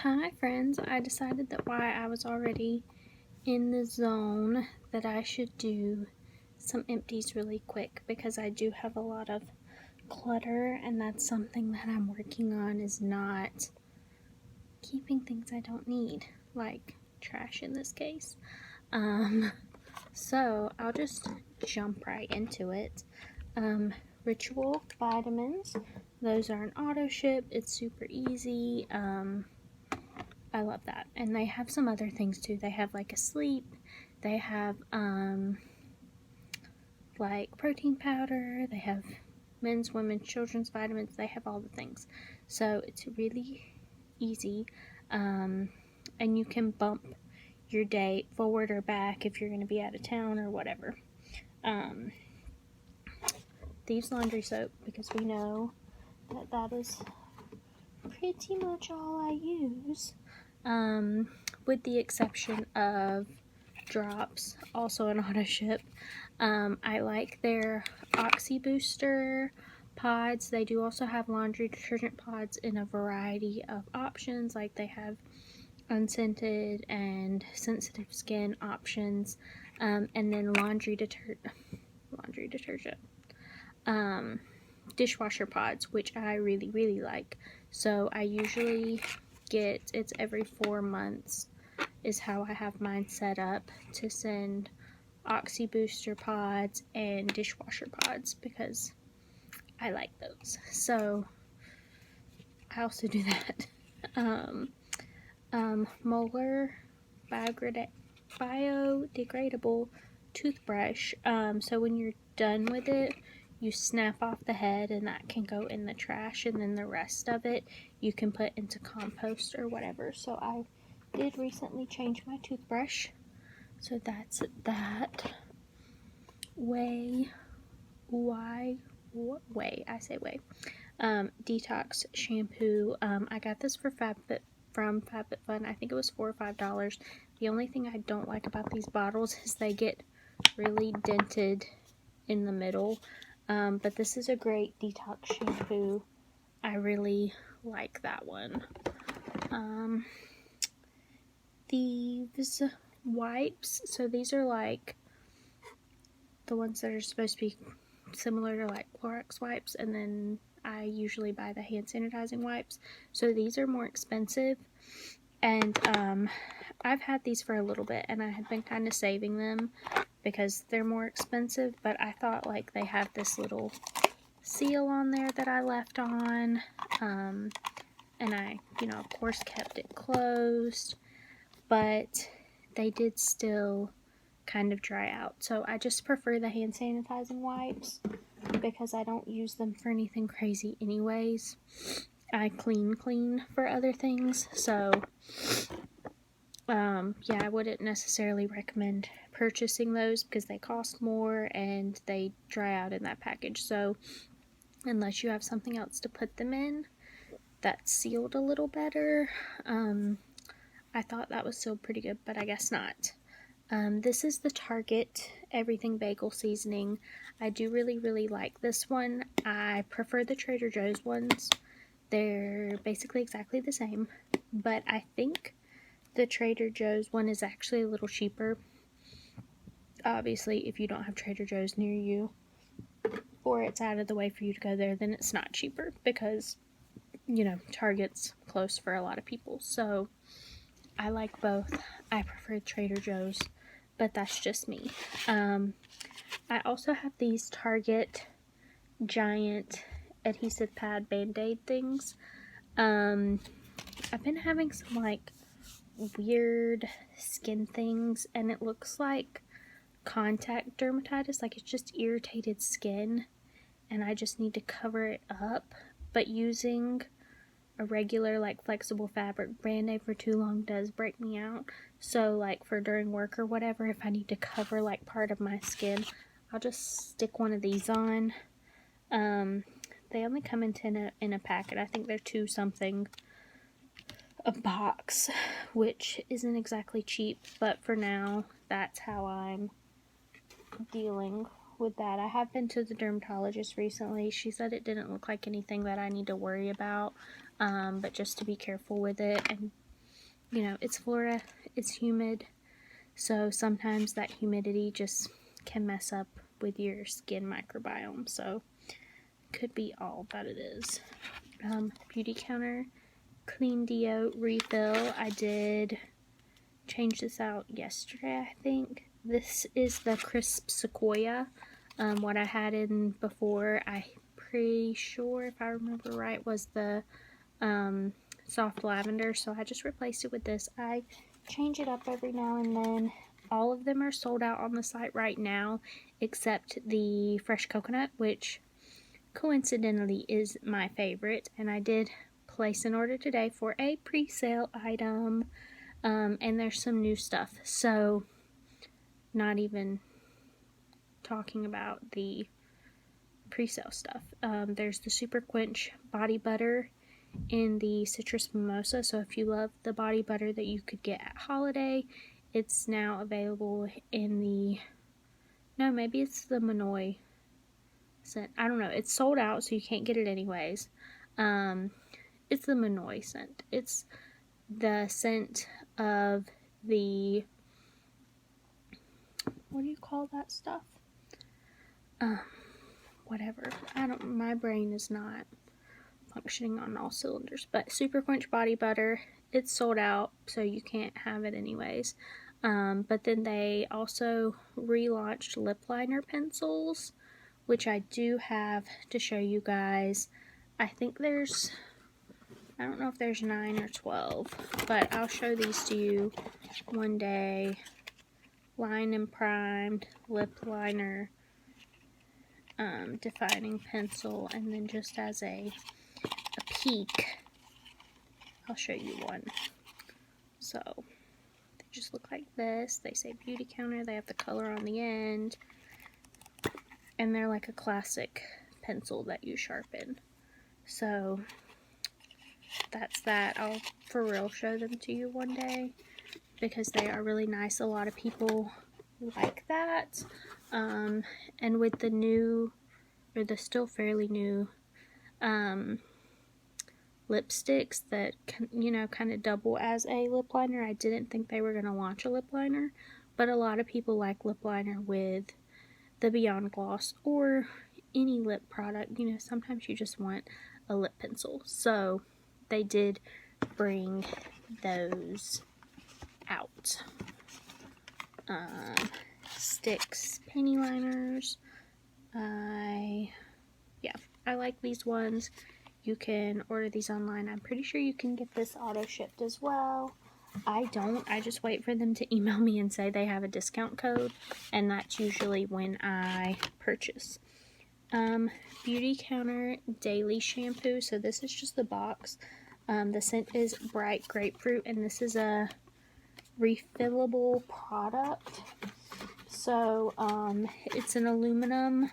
Hi friends, I decided that while I was already in the zone that I should do some empties really quick because I do have a lot of clutter, and that's something that I'm working on, is not keeping things I don't need, like trash in this case. So I'll just jump right into it. Ritual vitamins, those are an auto ship. It's super easy. I love that. And they have some other things too. They have like a sleep, they have like protein powder, they have men's, women's, children's vitamins, they have all the things. So it's really easy. And you can bump your date forward or back if you're going to be out of town or whatever. Thieves laundry soap, because we know that is pretty much all I use. With the exception of drops, also an auto ship. I like their Oxy Booster pods. They do also have laundry detergent pods in a variety of options, like they have unscented and sensitive skin options, and then laundry detergent, dishwasher pods, which I really like. So I usually get, it's every 4 months is how I have mine set up, to send Oxy Booster pods and dishwasher pods because I like those. So I also do that. Molar biodegradable toothbrush. So when you're done with it, you snap off the head and that can go in the trash, and then the rest of it you can put into compost or whatever. So I did recently change my toothbrush, so that's that. Detox shampoo. I got this for from FabFitFun. I think it was $4 or $5. The only thing I don't like about these bottles is they get really dented in the middle. But this is a great detox shampoo. I really like that one. These wipes. So these are like the ones that are supposed to be similar to like Clorox wipes, and then I usually buy the hand sanitizing wipes. So these are more expensive, and I've had these for a little bit, and I had been kind of saving them because they're more expensive, but I thought like they had this little seal on there that I left on, and I, of course kept it closed, but they did still kind of dry out. So I just prefer the hand sanitizing wipes because I don't use them for anything crazy anyways. I clean for other things. So yeah, I wouldn't necessarily recommend purchasing those because they cost more and they dry out in that package. So unless you have something else to put them in that's sealed a little better, I thought that was still pretty good, but I guess not. This is the Target Everything Bagel Seasoning. I do really like this one. I prefer the Trader Joe's ones. They're basically exactly the same, but I think the Trader Joe's one is actually a little cheaper. Obviously, if you don't have Trader Joe's near you, or it's out of the way for you to go there, then it's not cheaper because, Target's close for a lot of people. So I like both. I prefer Trader Joe's, but that's just me. I also have these Target giant adhesive pad band-aid things. I've been having some like weird skin things, and it looks like contact dermatitis, like it's just irritated skin, and I just need to cover it up. But using a regular like flexible fabric band-aid for too long does break me out. So like for during work or whatever, if I need to cover like part of my skin, I'll just stick one of these on. They only come in a packet. I think they're $2 something a box, which isn't exactly cheap, but for now that's how I'm dealing with that. I have been to the dermatologist recently. She said it didn't look like anything that I need to worry about, but just to be careful with it and you know, it's Florida, it's humid, so sometimes that humidity just can mess up with your skin microbiome, so could be all that it is. Beauty Counter Clean Deo Refill. I did change this out yesterday, I think. This is the Crisp Sequoia. What I had in before, I'm pretty sure, if I remember right, was the soft lavender, so I just replaced it with this. I change it up every now and then. All of them are sold out on the site right now, except the fresh coconut, which coincidentally is my favorite, and I did place an order today for a pre-sale item, and there's some new stuff, so not even talking about the pre-sale stuff. There's the Super Quench body butter in the citrus mimosa, so if you love the body butter that you could get at holiday, it's now available in the, no, maybe it's the Manoy scent. I don't know. It's sold out, so you can't get it anyways. It's the Manoy scent. It's the scent of the, what do you call that stuff? Whatever. My brain is not functioning on all cylinders. But Super Quench body butter, it's sold out, so you can't have it anyways. But then they also relaunched lip liner pencils, which I do have to show you guys. I think there's, I don't know if there's 9 or 12, but I'll show these to you one day. Line and primed, lip liner, defining pencil, and then just as a peek, I'll show you one. So they just look like this. They say Beauty Counter. They have the color on the end, and they're like a classic pencil that you sharpen. So that's that. I'll for real show them to you one day because they are really nice. A lot of people like that. And with the new, or the still fairly new, lipsticks that, you know, kind of double as a lip liner. I didn't think they were going to launch a lip liner, but a lot of people like lip liner with the Beyond Gloss or any lip product. You know, sometimes you just want a lip pencil. So they did bring those out. Sticks panty liners. I like these ones. You can order these online. I'm pretty sure you can get this auto shipped as well. I don't. I just wait for them to email me and say they have a discount code, and that's usually when I purchase. Beauty Counter Daily Shampoo. So this is just the box. The scent is Bright Grapefruit, and this is a refillable product. So it's an aluminum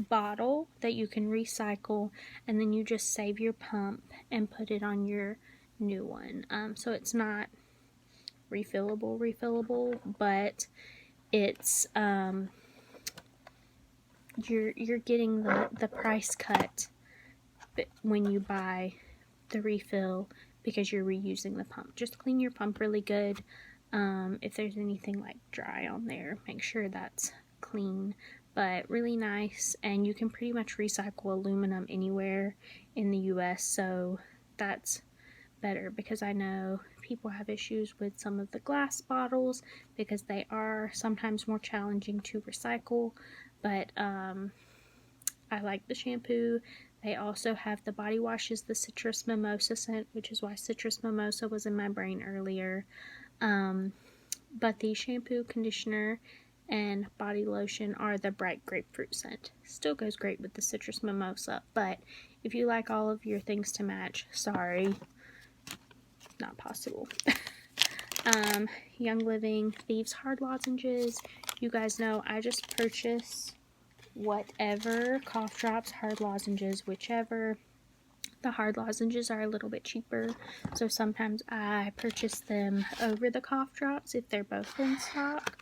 bottle that you can recycle, and then you just save your pump and put it on your new one. So it's not refillable, but it's you're getting the price cut when you buy the refill because you're reusing the pump. Just clean your pump really good. If there's anything like dry on there, make sure that's clean, but really nice. And you can pretty much recycle aluminum anywhere in the US, so that's better because I know people have issues with some of the glass bottles because they are sometimes more challenging to recycle. But I like the shampoo. They also have the body washes, the Citrus Mimosa scent, which is why Citrus Mimosa was in my brain earlier. But the shampoo, conditioner, and body lotion are the Bright Grapefruit scent. Still goes great with the Citrus Mimosa, but if you like all of your things to match, sorry, not possible. Young Living Thieves Hard Lozenges. You guys know I just purchase whatever, cough drops, hard lozenges, whichever. The hard lozenges are a little bit cheaper, so sometimes I purchase them over the cough drops if they're both in stock.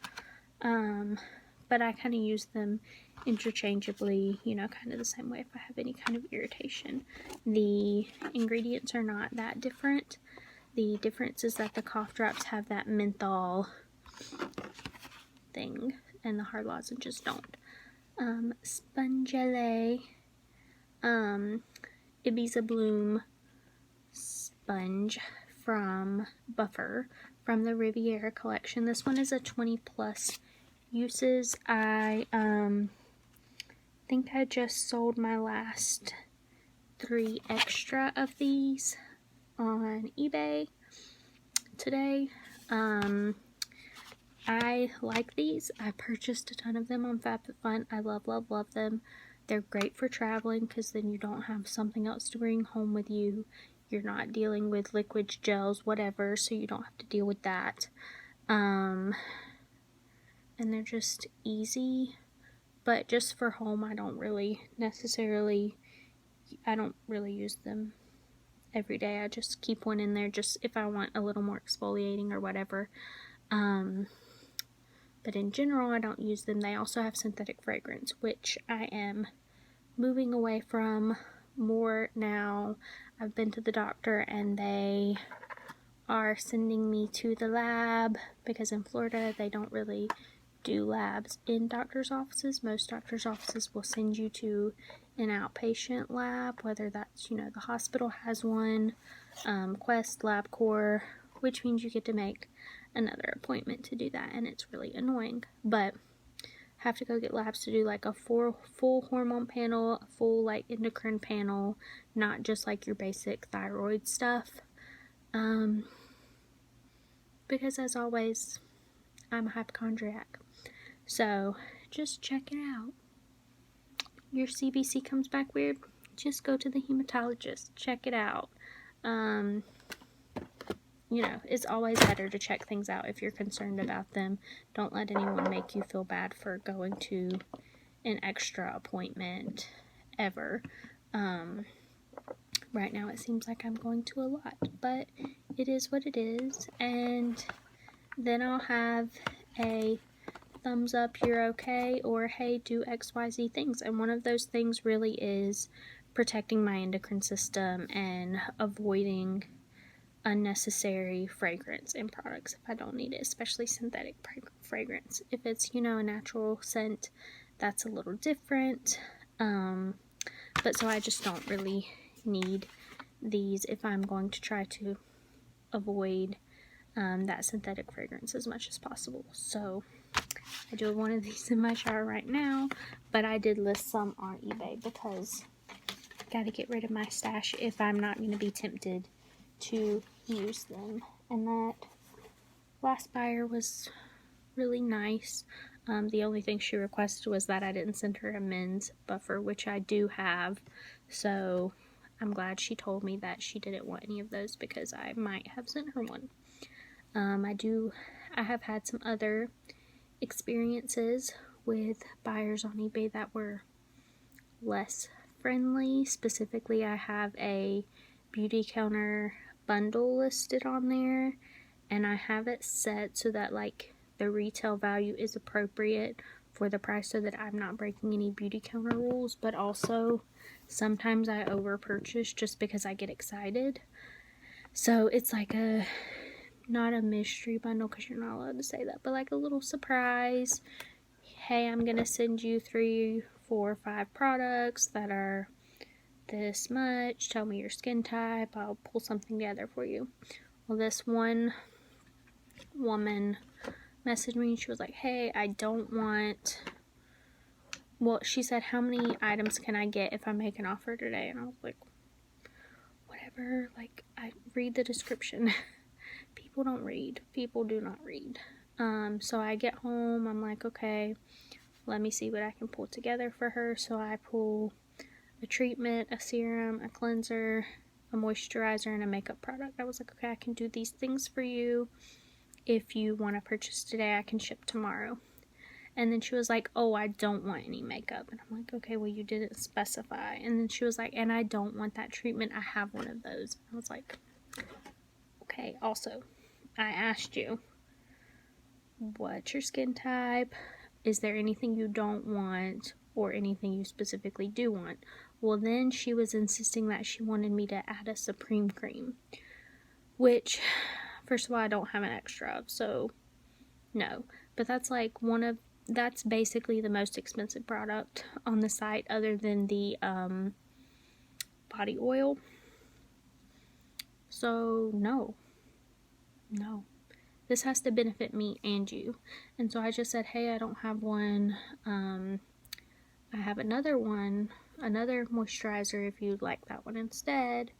But I kind of use them interchangeably, you know, kind of the same way if I have any kind of irritation. The ingredients are not that different. The difference is that the cough drops have that menthol thing, and the hard lozenges don't. Spongele, Ibiza Bloom sponge from Buffer from the Riviera collection. This one is a 20 plus uses. I think I just sold my last 3 extra of these on eBay today. I like these. I purchased a ton of them on FabFitFun. I love them. They're great for traveling because then you don't have something else to bring home with you. You're not dealing with liquids, gels, whatever, so you don't have to deal with that. And they're just easy, but just for home, I don't really use them every day. I just keep one in there just if I want a little more exfoliating or whatever. But in general, I don't use them. They also have synthetic fragrance, which I am moving away from more now. I've been to the doctor and they are sending me to the lab because in Florida they don't really do labs in doctor's offices. Most doctor's offices will send you to an outpatient lab, whether that's, the hospital has one, Quest, LabCorp, which means you get to make another appointment to do that, and it's really annoying. But have to go get labs to do like a full hormone panel, a full endocrine panel, not just your basic thyroid stuff. Because as always, I'm a hypochondriac. So just check it out. Your CBC comes back weird, just go to the hematologist. Check it out. It's always better to check things out if you're concerned about them. Don't let anyone make you feel bad for going to an extra appointment ever. Right now it seems like I'm going to a lot, but it is what it is. And then I'll have a thumbs up, you're okay, or hey, do XYZ things. And one of those things really is protecting my endocrine system and avoiding unnecessary fragrance in products if I don't need it, especially synthetic fragrance. If it's, a natural scent, that's a little different. But so I just don't really need these if I'm going to try to avoid that synthetic fragrance as much as possible. So I do have one of these in my shower right now, but I did list some on eBay because I gotta get rid of my stash if I'm not going to be tempted to use them. And that last buyer was really nice. The only thing she requested was that I didn't send her a men's buffer, which I do have, so I'm glad she told me that she didn't want any of those because I might have sent her one. I have had some other experiences with buyers on eBay that were less friendly. Specifically, I have a beauty counter bundle listed on there, and I have it set so that the retail value is appropriate for the price so that I'm not breaking any beauty counter rules, but also sometimes I over purchase just because I get excited. So it's not a mystery bundle because you're not allowed to say that, but a little surprise. Hey, I'm gonna send you 3, 4, 5 products that are this much. Tell me your skin type. I'll pull something together for you. Well, this one woman messaged me and she was like, hey, I don't want... Well, she said, how many items can I get if I make an offer today? And I was like, whatever. I read the description. People don't read. People do not read. So I get home, I'm like, okay, let me see what I can pull together for her. So I pull a treatment, a serum, a cleanser, a moisturizer, and a makeup product. I was like, okay, I can do these things for you. If you want to purchase today, I can ship tomorrow. And then she was like, oh, I don't want any makeup. And I'm like, okay, well, you didn't specify. And then she was like, and I don't want that treatment. I have one of those. I was like, okay, also, I asked you, what's your skin type? Is there anything you don't want or anything you specifically do want? Well, then she was insisting that she wanted me to add a Supreme cream, which, first of all, I don't have an extra of, so no. But that's like that's basically the most expensive product on the site other than the body oil. So no. This has to benefit me and you. And so I just said, hey, I don't have one. I have another one, another moisturizer if you'd like that one instead.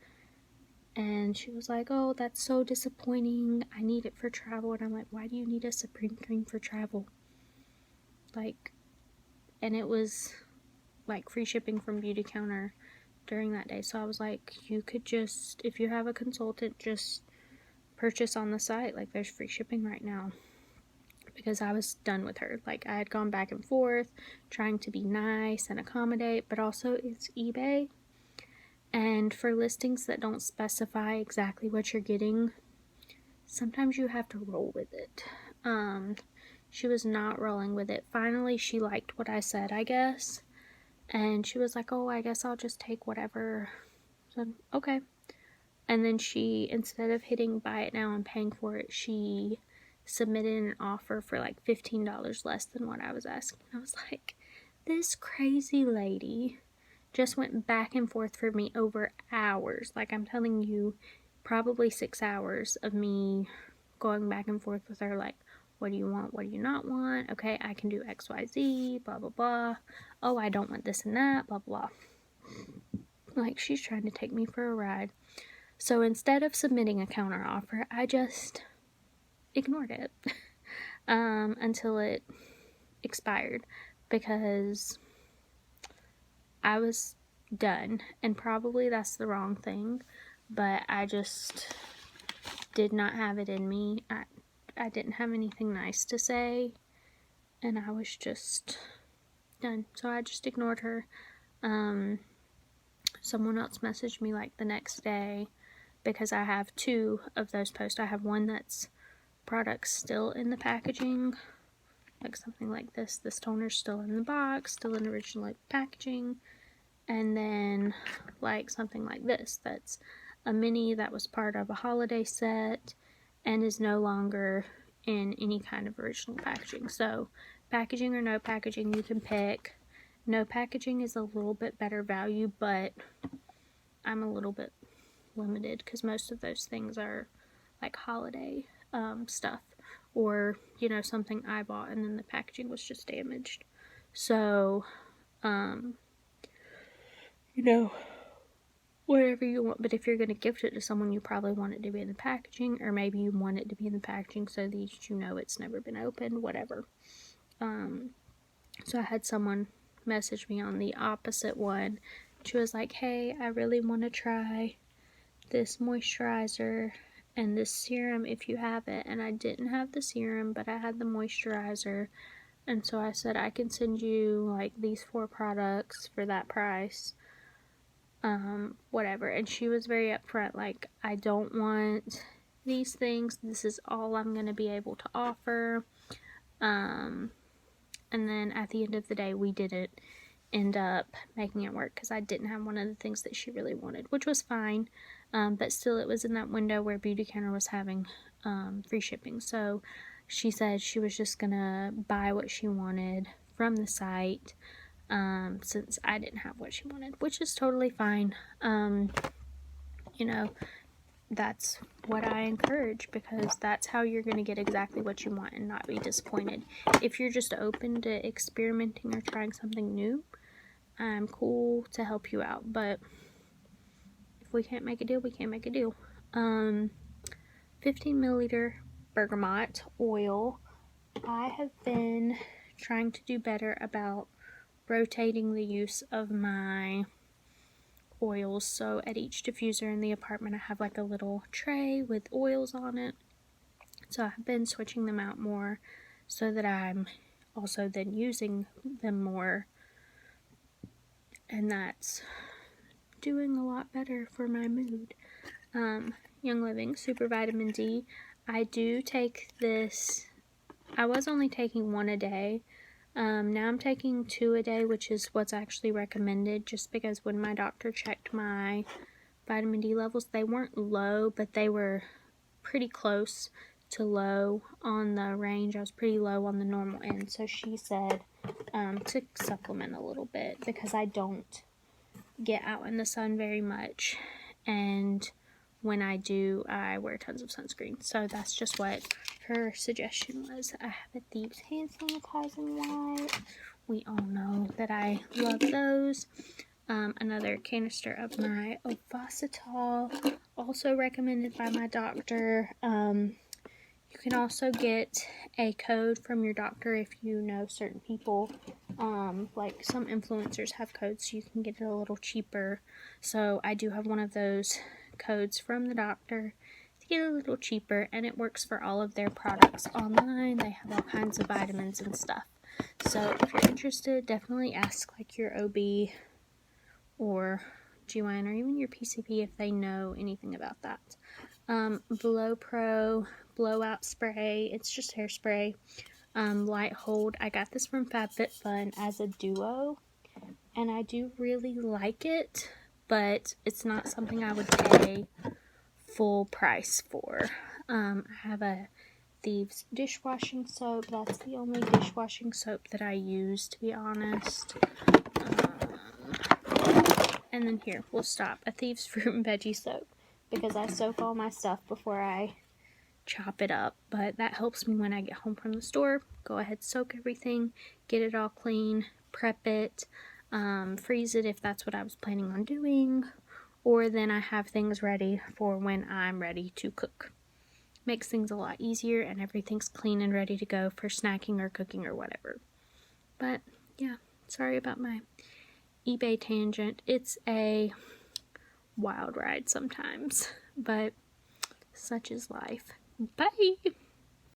And she was like, oh, that's so disappointing. I need it for travel. And I'm like, why do you need a Supreme cream for travel? Like, and it was like free shipping from Beauty Counter during that day. So I was like, you could just, if you have a consultant, just purchase on the site. Like, there's free shipping right now. Because I was done with her. Like, I had gone back and forth trying to be nice and accommodate, but also it's eBay. And for listings that don't specify exactly what you're getting, sometimes you have to roll with it. She was not rolling with it. Finally, she liked what I said, I guess. And she was like, oh, I guess I'll just take whatever. So, okay. And then she, instead of hitting buy it now and paying for it, she submitted an offer for like $15 less than what I was asking. I was like, this crazy lady just went back and forth for me over hours. Like, I'm telling you, probably 6 hours of me going back and forth with her, like, what do you want, what do you not want? Okay, I can do XYZ, blah, blah, blah. Oh, I don't want this and that, blah, blah. Like, she's trying to take me for a ride. So instead of submitting a counter offer, I just ignored it until it expired, because I was done. And probably that's the wrong thing, but I just did not have it in me. I didn't have anything nice to say, and I was just done. So I just ignored her. Someone else messaged me like the next day, because I have 2 of those posts. I have one that's products still in the packaging, like something like this. This toner's still in the box, still in original packaging. And then like something like this, that's a mini that was part of a holiday set and is no longer in any kind of original packaging. So packaging or no packaging, you can pick. No packaging is a little bit better value, but I'm a little bit limited because most of those things are like holiday stuff, or you know, something I bought and then the packaging was just damaged. So you know, whatever you want. But if you're going to gift it to someone, you probably want it to be in the packaging, or maybe you want it to be in the packaging so that you know it's never been opened, whatever. So I had someone message me on the opposite one. She was like, hey, I really want to try this moisturizer and this serum if you have it. And I didn't have the serum, but I had the moisturizer. And so I said, I can send you like these 4 products for that price. Whatever. And she was very upfront, like, I don't want these things. This is all I'm going to be able to offer. And then at the end of the day, we didn't end up making it work because I didn't have one of the things that she really wanted, which was fine. But still, it was in that window where Beauty Counter was having free shipping. So she said she was just gonna buy what she wanted from the site, since I didn't have what she wanted, which is totally fine. You know, that's what I encourage, because that's how you're going to get exactly what you want and not be disappointed. If you're just open to experimenting or trying something new, I'm cool to help you out. But if we can't make a deal, we can't make a deal. 15 milliliter bergamot oil. I have been trying to do better about rotating the use of my oils. So at each diffuser in the apartment, I have like a little tray with oils on it. So I've been switching them out more so that I'm also then using them more, and that's doing a lot better for my mood. Young Living Super Vitamin D. I do take this. I was only taking 1 a day. Now I'm taking 2 a day, which is what's actually recommended, just because when my doctor checked my vitamin D levels, they weren't low, but they were pretty close to low on the range. I was pretty low on the normal end. So she said to supplement a little bit because I don't get out in the sun very much. And when I do, I wear tons of sunscreen. So that's just what her suggestion was. I have a Thieves hand sanitizing wipe. We all know that I love those. Another canister of my Ovasitol, also recommended by my doctor. You can also get a code from your doctor if you know certain people. Like some influencers have codes, so you can get it a little cheaper. So I do have one of those codes from the doctor to get it a little cheaper, and it works for all of their products online. They have all kinds of vitamins and stuff. So if you're interested, definitely ask like your OB or GYN or even your PCP if they know anything about that. Blow Pro blowout spray. It's just hairspray. Light hold. I got this from FabFitFun as a duo, and I do really like it, but it's not something I would pay full price for. I have a Thieves dishwashing soap. That's the only dishwashing soap that I use, to be honest. And then here, we'll stop. A Thieves fruit and veggie soap, because I soak all my stuff before I chop it up, but that helps me when I get home from the store. Go ahead, soak everything, get it all clean, prep it, freeze it if that's what I was planning on doing, or then I have things ready for when I'm ready to cook. Makes things a lot easier, and everything's clean and ready to go for snacking or cooking or whatever. But yeah, sorry about my eBay tangent. It's a wild ride sometimes, but such is life. Bye!